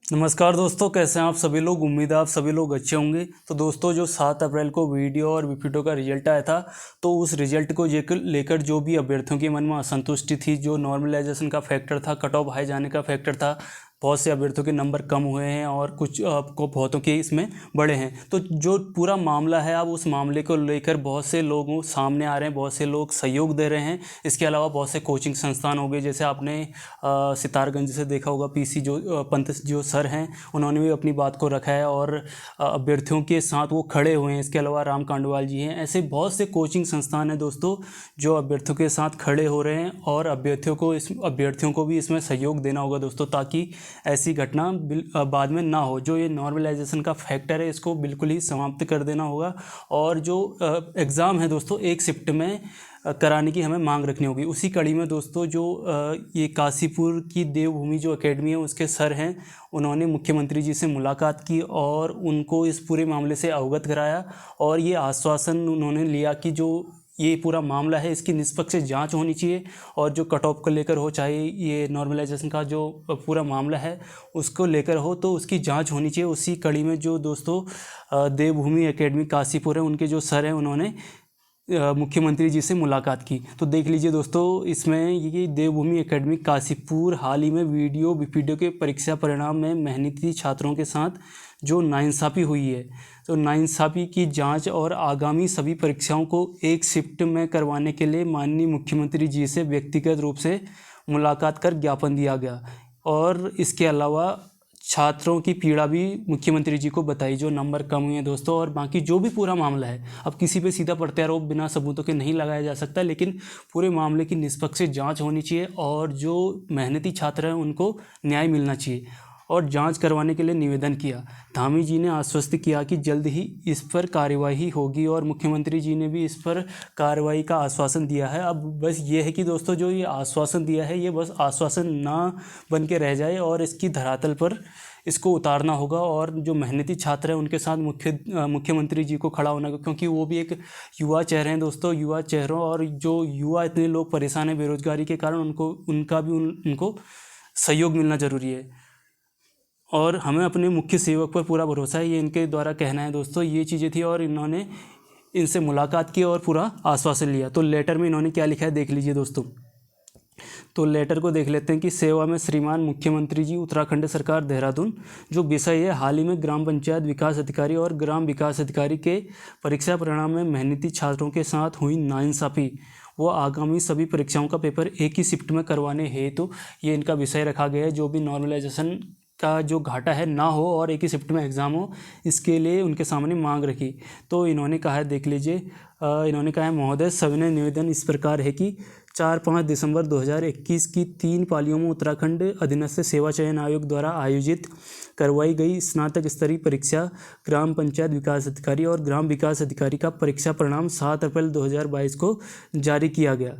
नमस्कार दोस्तों, कैसे हैं आप सभी लोग। उम्मीद है आप सभी लोग अच्छे होंगे। तो दोस्तों, जो 7 अप्रैल को वीडियो और वीपीओ का रिजल्ट आया था, तो उस रिजल्ट को लेकर जो भी अभ्यर्थियों के मन में असंतुष्टि थी, जो नॉर्मलाइजेशन का फैक्टर था, कट ऑफ हाई जाने का फैक्टर था, बहुत से अभ्यर्थियों के नंबर कम हुए हैं और कुछ को बहुतों के इसमें बढ़े हैं। तो जो पूरा मामला है, अब उस मामले को लेकर बहुत से लोगों सामने आ रहे हैं, बहुत से लोग सहयोग दे रहे हैं। इसके अलावा बहुत से कोचिंग संस्थान हो गए, जैसे आपने सितारगंज से देखा होगा, पीसी जो पंत जो सर हैं, उन्होंने भी अपनी बात को रखा है और अभ्यर्थियों के साथ वो खड़े हुए हैं। इसके अलावा राम कांडवाल जी हैं। ऐसे बहुत से कोचिंग संस्थान हैं दोस्तों, जो अभ्यर्थियों के साथ खड़े हो रहे हैं और अभ्यर्थियों को भी इसमें सहयोग देना होगा दोस्तों, ताकि ऐसी घटना बाद में ना हो। जो ये नॉर्मलाइजेशन का फैक्टर है, इसको बिल्कुल ही समाप्त कर देना होगा। और जो एग्ज़ाम है दोस्तों, एक शिफ्ट में कराने की हमें मांग रखनी होगी। उसी कड़ी में दोस्तों, जो ये काशीपुर की देवभूमि जो एकेडमी है, उसके सर हैं, उन्होंने मुख्यमंत्री जी से मुलाकात की और उनको इस पूरे मामले से अवगत कराया। और ये आश्वासन उन्होंने लिया कि जो ये पूरा मामला है, इसकी निष्पक्ष जांच होनी चाहिए और जो कट ऑफ को लेकर हो, चाहे ये नॉर्मलाइजेशन का जो पूरा मामला है उसको लेकर हो, तो उसकी जांच होनी चाहिए। उसी कड़ी में जो दोस्तों देवभूमि एकेडमी काशीपुर है, उनके जो सर हैं, उन्होंने मुख्यमंत्री जी से मुलाकात की। तो देख लीजिए दोस्तों, इसमें ये देवभूमि एकेडमी काशीपुर हाल ही में वीपीओ के परीक्षा परिणाम में मेहनती छात्रों के साथ जो नाइंसाफ़ी हुई है, तो नाइंसाफ़ी की जांच और आगामी सभी परीक्षाओं को एक शिफ्ट में करवाने के लिए माननीय मुख्यमंत्री जी से व्यक्तिगत रूप से मुलाकात कर ज्ञापन दिया गया। और इसके अलावा छात्रों की पीड़ा भी मुख्यमंत्री जी को बताई, जो नंबर कम हुए हैं दोस्तों। और बाकी जो भी पूरा मामला है, अब किसी पे सीधा प्रत्यारोप बिना सबूतों के नहीं लगाया जा सकता, लेकिन पूरे मामले की निष्पक्ष जांच होनी चाहिए और जो मेहनती छात्र हैं उनको न्याय मिलना चाहिए। और जांच करवाने के लिए निवेदन किया। धामी जी ने आश्वस्त किया कि जल्द ही इस पर कार्यवाही होगी और मुख्यमंत्री जी ने भी इस पर कार्रवाई का आश्वासन दिया है। अब बस ये है कि दोस्तों, जो ये आश्वासन दिया है, ये बस आश्वासन ना बन के रह जाए और इसकी धरातल पर इसको उतारना होगा। और जो मेहनती छात्र हैं उनके साथ मुख्यमंत्री जी को खड़ा होना, क्योंकि वो भी एक युवा चेहरे हैं दोस्तों, युवा चेहरों। और जो युवा इतने लोग परेशान हैं बेरोजगारी के कारण, उनको सहयोग मिलना ज़रूरी है। और हमें अपने मुख्य सेवक पर पूरा भरोसा है, ये इनके द्वारा कहना है दोस्तों। ये चीज़ें थी और इन्होंने इनसे मुलाकात की और पूरा आश्वासन लिया। तो लेटर में इन्होंने क्या लिखा है देख लीजिए दोस्तों। तो लेटर को देख लेते हैं कि सेवा में श्रीमान मुख्यमंत्री जी, उत्तराखंड सरकार, देहरादून। जो विषय है, हाल ही में ग्राम पंचायत विकास अधिकारी और ग्राम विकास अधिकारी के परीक्षा परिणाम में मेहनती छात्रों के साथ हुई नाइंसाफ़ी वो आगामी सभी परीक्षाओं का पेपर एक ही शिफ्ट में करवाने हेतु ये इनका विषय रखा गया है। जो भी नॉर्मलाइजेशन का जो घाटा है ना हो और एक ही शिफ्ट में एग्ज़ाम हो, इसके लिए उनके सामने मांग रखी। तो इन्होंने कहा है, देख लीजिए, इन्होंने कहा है, महोदय, सविनय निवेदन इस प्रकार है कि 4-5 दिसंबर 2021 की 3 पालियों में उत्तराखंड अधीनस्थ सेवा चयन आयोग द्वारा आयोजित करवाई गई स्नातक स्तरीय परीक्षा ग्राम पंचायत विकास अधिकारी और ग्राम विकास अधिकारी का परीक्षा परिणाम 7 अप्रैल 2022 को जारी किया गया।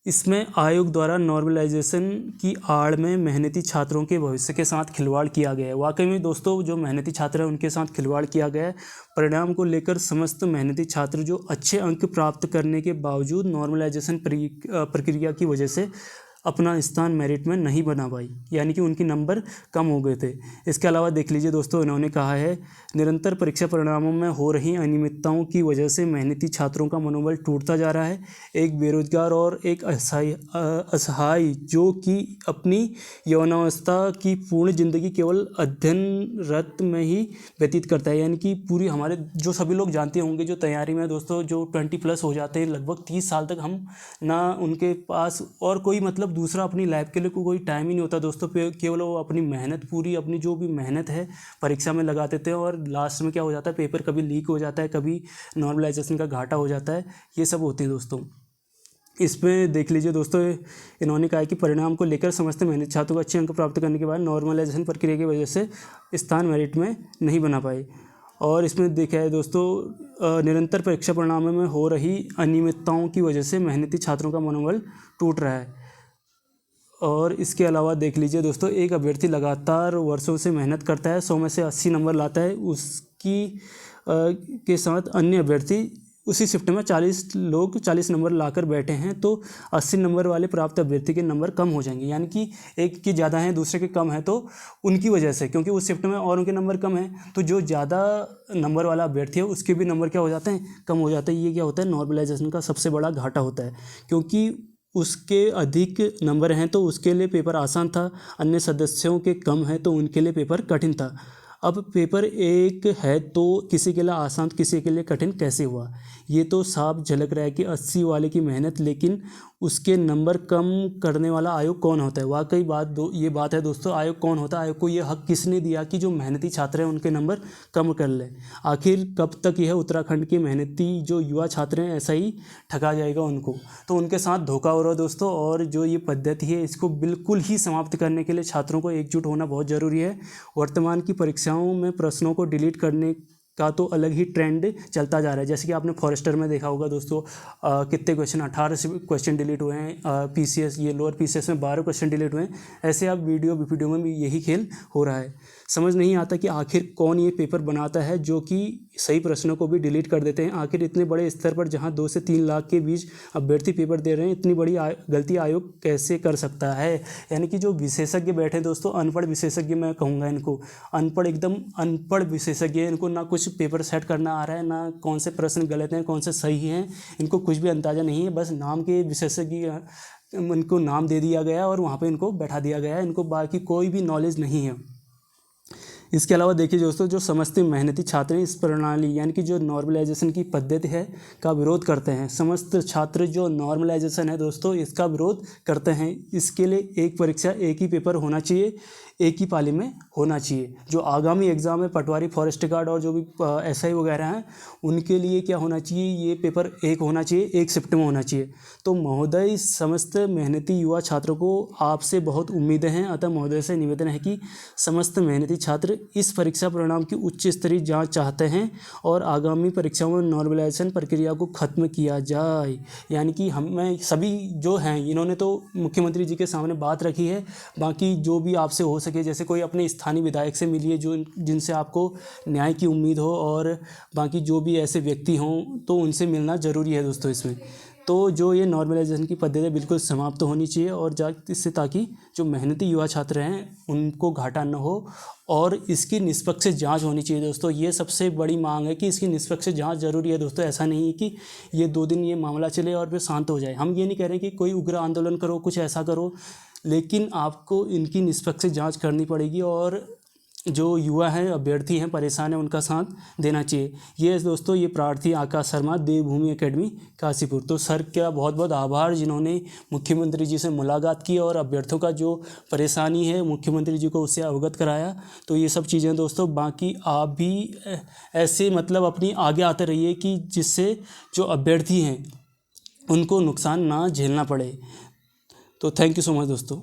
इसमें आयोग द्वारा नॉर्मलाइजेशन की आड़ में मेहनती छात्रों के भविष्य के साथ खिलवाड़ किया गया है। वाकई में दोस्तों, जो मेहनती छात्र हैं उनके साथ खिलवाड़ किया गया है। परिणाम को लेकर समस्त मेहनती छात्र जो अच्छे अंक प्राप्त करने के बावजूद नॉर्मलाइजेशन प्रक्रिया की वजह से अपना स्थान मेरिट में नहीं बना पाई, यानी कि उनके नंबर कम हो गए थे। इसके अलावा देख लीजिए दोस्तों, इन्होंने कहा है, निरंतर परीक्षा परिणामों में हो रही अनियमितताओं की वजह से मेहनती छात्रों का मनोबल टूटता जा रहा है। एक बेरोजगार और एक असहाय जो कि अपनी यौनावस्था की पूर्ण जिंदगी केवल अध्ययनरत में ही व्यतीत करता है, यानी कि पूरी, हमारे जो सभी लोग जानते होंगे जो तैयारी में दोस्तों, जो 20+ हो जाते हैं, लगभग 30 साल तक हम ना उनके पास और कोई मतलब दूसरा अपनी लाइफ के लिए कोई टाइम ही नहीं होता दोस्तों। केवल वो अपनी मेहनत, पूरी अपनी जो भी मेहनत है परीक्षा में लगा देते हैं और लास्ट में क्या हो जाता है, पेपर कभी लीक हो जाता है, कभी नॉर्मलाइजेशन का घाटा हो जाता है। ये सब होते हैं दोस्तों। इसमें देख लीजिए दोस्तों, इन्होंने कहा कि परिणाम को लेकर समस्त मेहनती छात्रों को अच्छे अंक प्राप्त करने के बाद नॉर्मलाइजेशन प्रक्रिया की वजह से स्थान मेरिट में नहीं बना पाए। और इसमें देखा है दोस्तों, निरंतर परीक्षा परिणामों में हो रही अनियमितताओं की वजह से मेहनती छात्रों का मनोबल टूट रहा है। और इसके अलावा देख लीजिए दोस्तों, एक अभ्यर्थी लगातार वर्षों से मेहनत करता है, 100 में से 80 नंबर लाता है, उसकी के साथ अन्य अभ्यर्थी उसी शिफ्ट में 40 लोग 40 नंबर लाकर बैठे हैं, तो 80 नंबर वाले प्राप्त अभ्यर्थी के नंबर कम हो जाएंगे, यानी कि एक की ज़्यादा हैं दूसरे के कम है, तो उनकी वजह से, क्योंकि उस शिफ्ट में और उनके नंबर कम हैं, तो जो ज़्यादा नंबर वाला अभ्यर्थी है उसके भी नंबर क्या हो जाते हैं, कम हो जाते हैं। ये क्या होता है, नॉर्मलाइजेशन का सबसे बड़ा घाटा होता है, क्योंकि उसके अधिक नंबर हैं तो उसके लिए पेपर आसान था, अन्य सदस्यों के कम है तो उनके लिए पेपर कठिन था। अब पेपर एक है तो किसी के लिए आसान किसी के लिए कठिन कैसे हुआ, ये तो साफ झलक रहा है कि 80 वाले की मेहनत, लेकिन उसके नंबर कम करने वाला आयोग कौन होता है। वाकई ये बात है दोस्तों, आयोग कौन होता है, आयोग को ये हक किसने दिया कि जो मेहनती छात्र हैं उनके नंबर कम कर ले। आखिर कब तक यह उत्तराखंड के मेहनती जो युवा छात्र हैं ऐसा ही ठगा जाएगा उनको, तो उनके साथ धोखा हो रहा है दोस्तों। और जो ये पद्धति है इसको बिल्कुल ही समाप्त करने के लिए छात्रों को एकजुट होना बहुत ज़रूरी है। वर्तमान की परीक्षाओं में प्रश्नों को डिलीट करने का तो अलग ही ट्रेंड चलता जा रहा है, जैसे कि आपने फॉरेस्टर में देखा होगा दोस्तों, कितने क्वेश्चन 18 क्वेश्चन डिलीट हुए हैं, पीसीएस ये लोअर पीसीएस में 12 क्वेश्चन डिलीट हुए हैं। ऐसे आप वीडियो में भी यही खेल हो रहा है। समझ नहीं आता कि आखिर कौन ये पेपर बनाता है जो कि सही प्रश्नों को भी डिलीट कर देते हैं। आखिर इतने बड़े स्तर पर जहां 2 से 3 लाख के बीच अभ्यर्थी पेपर दे रहे हैं, इतनी बड़ी गलती आयोग कैसे कर सकता है। यानी कि जो विशेषज्ञ बैठे दोस्तों, अनपढ़ विशेषज्ञ मैं कहूँगा इनको, एकदम अनपढ़ विशेषज्ञ, इनको ना कुछ पेपर सेट करना आ रहा है, ना कौन से प्रश्न गलत हैं कौन से सही हैं, इनको कुछ भी अंदाज़ा नहीं है। बस नाम के विशेषज्ञ, इनको नाम दे दिया गया और वहाँ पे इनको बैठा दिया गया है, इनको बाकी कोई भी नॉलेज नहीं है। इसके अलावा देखिए दोस्तों, जो समस्त मेहनती छात्र इस प्रणाली यानी कि जो नॉर्मलाइजेशन की पद्धति है का विरोध करते हैं। समस्त छात्र जो नॉर्मलाइजेशन है दोस्तों इसका विरोध करते हैं। इसके लिए एक परीक्षा एक ही पेपर होना चाहिए, एक ही पाली में होना चाहिए। जो आगामी एग्ज़ाम है पटवारी, फॉरेस्ट गार्ड और जो भी एसआई वगैरह हैं उनके लिए क्या होना चाहिए, ये पेपर एक होना चाहिए, एक शिफ्ट में होना चाहिए। तो महोदय, समस्त मेहनती युवा छात्रों को आपसे बहुत उम्मीदें हैं, अतः महोदय से निवेदन है कि समस्त मेहनती छात्र इस परीक्षा परिणाम की उच्च स्तरीय जांच चाहते हैं और आगामी परीक्षाओं में नॉर्मलाइजेशन प्रक्रिया को खत्म किया जाए। यानी कि हमें सभी जो हैं, इन्होंने तो मुख्यमंत्री जी के सामने बात रखी है, बाकी जो भी आपसे हो सके, जैसे कोई अपने स्थानीय विधायक से मिलिए जो जिनसे आपको न्याय की उम्मीद हो, और बाकी जो भी ऐसे व्यक्ति हों तो उनसे मिलना ज़रूरी है दोस्तों इसमें। तो जो ये नॉर्मलाइजेशन की पद्धति बिल्कुल समाप्त होनी चाहिए और इससे ताकि जो मेहनती युवा छात्र हैं उनको घाटा न हो, और इसकी निष्पक्ष जांच होनी चाहिए दोस्तों। ये सबसे बड़ी मांग है कि इसकी निष्पक्ष जांच ज़रूरी है दोस्तों। ऐसा नहीं है कि ये 2 दिन ये मामला चले और फिर शांत हो जाए। हम ये नहीं कह रहे कि कोई उग्र आंदोलन करो, कुछ ऐसा करो, लेकिन आपको इनकी निष्पक्ष जांच करनी पड़ेगी और जो युवा हैं, अभ्यर्थी हैं, परेशान हैं, उनका साथ देना चाहिए। ये दोस्तों, ये प्रार्थी आकाश शर्मा, देवभूमि एकेडमी काशीपुर। तो सर का बहुत बहुत आभार जिन्होंने मुख्यमंत्री जी से मुलाकात की और अभ्यर्थियों का जो परेशानी है मुख्यमंत्री जी को उससे अवगत कराया। तो ये सब चीज़ें दोस्तों, बाकी आप भी ऐसे मतलब अपनी आगे आते रहिए कि जिससे जो अभ्यर्थी हैं उनको नुकसान ना झेलना पड़े। तो थैंक यू सो मच दोस्तों।